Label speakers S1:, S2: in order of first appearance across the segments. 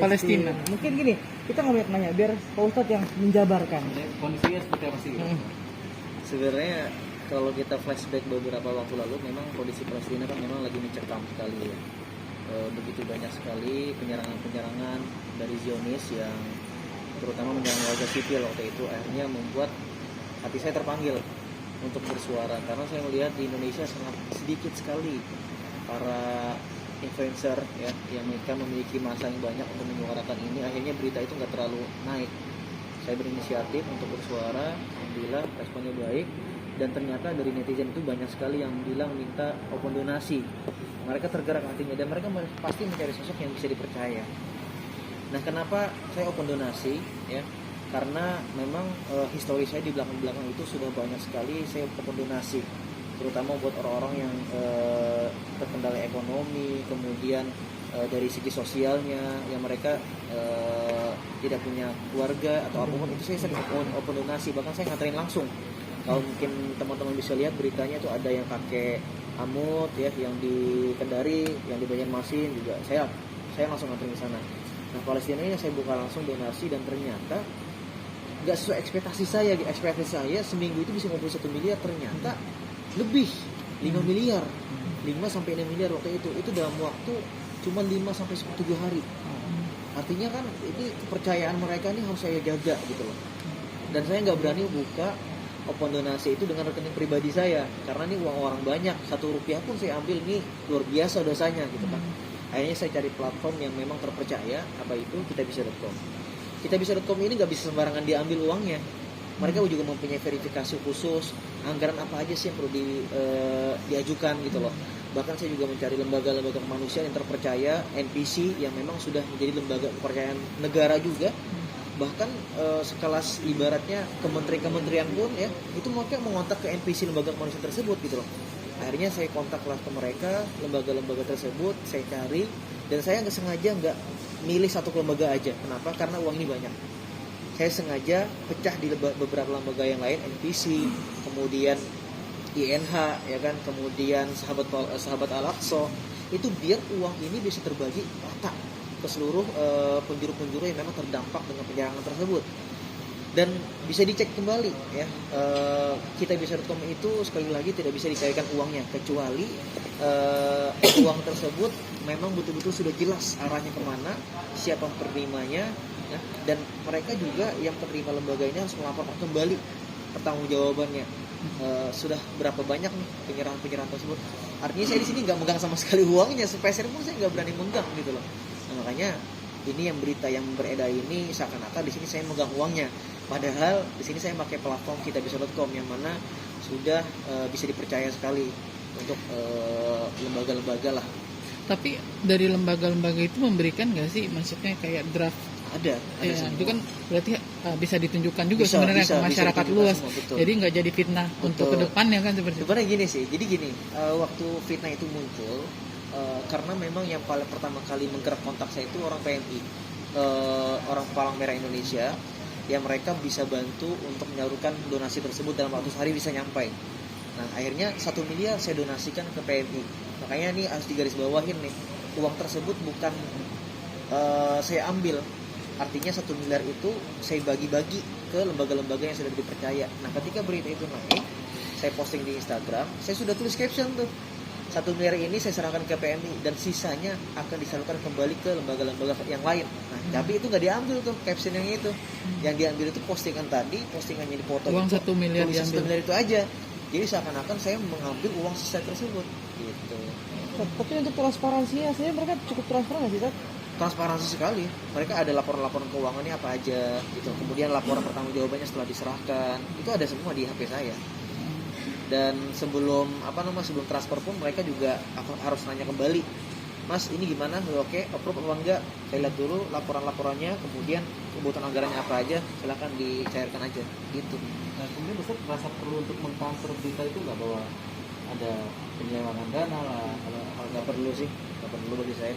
S1: Palestina.
S2: Mungkin gini, kita nggak nanya biar Pak Ustadz yang menjabarkan.
S3: Kondisinya seperti apa sih?
S4: Sebenarnya kalau kita flashback beberapa waktu lalu, memang kondisi Palestina kan memang lagi mencekam sekali ya. Begitu banyak sekali penyerangan-penyerangan dari Zionis yang terutama menyerang warga sipil waktu itu, akhirnya membuat hati saya terpanggil untuk bersuara, karena saya melihat di Indonesia sangat sedikit sekali para influencer ya, yang mereka memiliki massa yang banyak untuk menyuarakan ini. Akhirnya berita itu nggak terlalu naik. Saya berinisiatif untuk bersuara, alhamdulillah responnya baik, dan ternyata dari netizen itu banyak sekali yang bilang minta open donasi. Mereka tergerak hatinya dan mereka pasti mencari sosok yang bisa dipercaya. Nah, kenapa saya open donasi ya? Karena memang histori saya di belakang-belakang itu sudah banyak sekali saya open donasi, terutama buat orang-orang yang terkendala ekonomi, kemudian dari segi sosialnya yang mereka tidak punya keluarga atau apapun, itu saya sering open donasi, bahkan saya nganterin langsung. Kalau mungkin teman-teman bisa lihat beritanya itu ada yang pakai amut ya, yang di Kendari, yang di Banjarmasin juga saya langsung nganterin ke sana. Nah, Palestina ini saya buka langsung donasi dan ternyata nggak sesuai ekspektasi saya. Seminggu itu bisa ngumpul 1 miliar, ternyata lebih 5 miliar, 5 sampai 6 miliar waktu itu dalam waktu cuma 5 sampai 7 hari. Artinya kan ini kepercayaan mereka ini harus saya jaga gitu loh. Dan saya nggak berani buka open donasi itu dengan rekening pribadi saya, karena ini uang orang banyak, 1 rupiah pun saya ambil, ini luar biasa dosanya gitu kan. Akhirnya saya cari platform yang memang terpercaya, apa itu kitabisa.com. Kitabisa.com ini nggak bisa sembarangan diambil uangnya. Mereka juga mempunyai verifikasi khusus, anggaran apa aja sih yang perlu diajukan gitu loh. Bahkan saya juga mencari lembaga-lembaga kemanusiaan yang terpercaya, NPC yang memang sudah menjadi lembaga kepercayaan negara juga. Bahkan sekelas ibaratnya kementerian pun ya, itu mereka mengontak ke NPC lembaga kemanusiaan tersebut gitu loh. Akhirnya saya kontaklah ke mereka, lembaga-lembaga tersebut, saya cari, dan saya nggak milih satu lembaga aja. Kenapa? Karena uang ini banyak. Saya sengaja pecah di beberapa lembaga yang lain, NPC, kemudian INH ya kan, kemudian sahabat Al-Aqsa, itu biar uang ini bisa terbagi rata ke seluruh penjuru-penjuru yang memang terdampak dengan penyerangan tersebut. Dan bisa dicek kembali ya, kitabisa.com itu sekali lagi tidak bisa dicairkan uangnya, kecuali uang tersebut memang betul-betul sudah jelas arahnya kemana, siapa penerimanya ya, dan mereka juga yang penerima lembaga ini harus melaporkan kembali pertanggungjawabannya. Sudah berapa banyak nih penyerahan tersebut. Artinya saya di sini nggak megang sama sekali uangnya, sepeser pun saya nggak berani megang gitu loh. Nah, makanya ini yang berita yang beredar ini seakan-akan di sini saya megang uangnya, padahal di sini saya pakai platform kitabisa.com yang mana sudah bisa dipercaya sekali untuk lembaga-lembaga lah.
S1: Tapi dari lembaga-lembaga itu memberikan nggak sih, maksudnya kayak draft?
S4: Ada
S1: Ya, itu kan berarti bisa ditunjukkan juga sebenarnya ke masyarakat luas.
S4: Semua,
S1: jadi nggak jadi fitnah untuk kedepannya kan seperti itu.
S4: Sebenarnya gini sih, jadi gini, waktu fitnah itu muncul, karena memang yang paling pertama kali menggerak kontak saya itu orang PMI, orang Palang Merah Indonesia, yang mereka bisa bantu untuk menyalurkan donasi tersebut dalam waktu sehari bisa nyampai. Nah, akhirnya 1 miliar saya donasikan ke PMI. Makanya ini harus digarisbawahin nih, uang tersebut bukan saya ambil. Artinya 1 miliar itu saya bagi-bagi ke lembaga-lembaga yang sudah dipercaya. Nah, ketika berita itu naik, saya posting di Instagram, saya sudah tulis caption tuh, 1 miliar ini saya serahkan ke PMI dan sisanya akan disalurkan kembali ke lembaga-lembaga yang lain. Nah, tapi itu nggak diambil tuh caption yang itu. Yang diambil itu postingan tadi, postingannya dipoto
S1: uang
S4: itu,
S1: 1 miliar diambil.
S4: 1 miliar itu aja. Jadi seakan-akan saya mengambil uang sisa tersebut gitu.
S2: Tapi untuk transparansinya, saya mereka cukup transparan nggak sih, Tad?
S4: Transparansi sekali. Mereka ada laporan-laporan keuangannya apa aja gitu. Kemudian laporan pertanggungjawabannya setelah diserahkan. Itu ada semua di HP saya. Dan sebelum sebelum transfer pun mereka juga harus nanya kembali, Mas ini gimana, oke, approve apa enggak? Saya lihat dulu laporan-laporannya, kemudian kebutuhan anggarannya apa aja, silakan dicairkan aja gitu.
S3: Nah, kemudian Ustaz merasa perlu untuk mengcounter berita itu nggak, bahwa ada penyelewengan dana lah?
S4: Nggak perlu sih, nggak perlu bagi saya.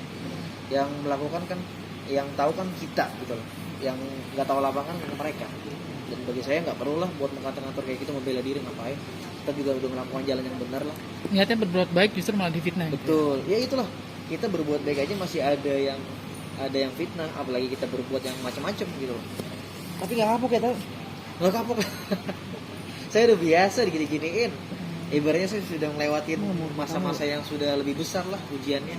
S4: Yang melakukan kan, yang tahu kan kita gitu loh. Yang nggak tahu lapangan mereka. Dan bagi saya nggak perlu lah buat mengatur-ngatur kayak gitu, membela diri ngapain. Kita juga udah melakukan jalan yang benar lah.
S1: Niatnya berbuat baik justru malah difitnah.
S4: Betul, ya itulah. Kita berbuat baik aja masih ada yang ada yang fitnah, apalagi kita berbuat yang macam-macam gitu loh.
S2: Tapi nggak kapok ya, tahu?
S4: Nggak kapok. Saya udah biasa digini-giniin. Ibaratnya saya sudah ngelewatin masa-masa yang sudah lebih besar lah ujiannya.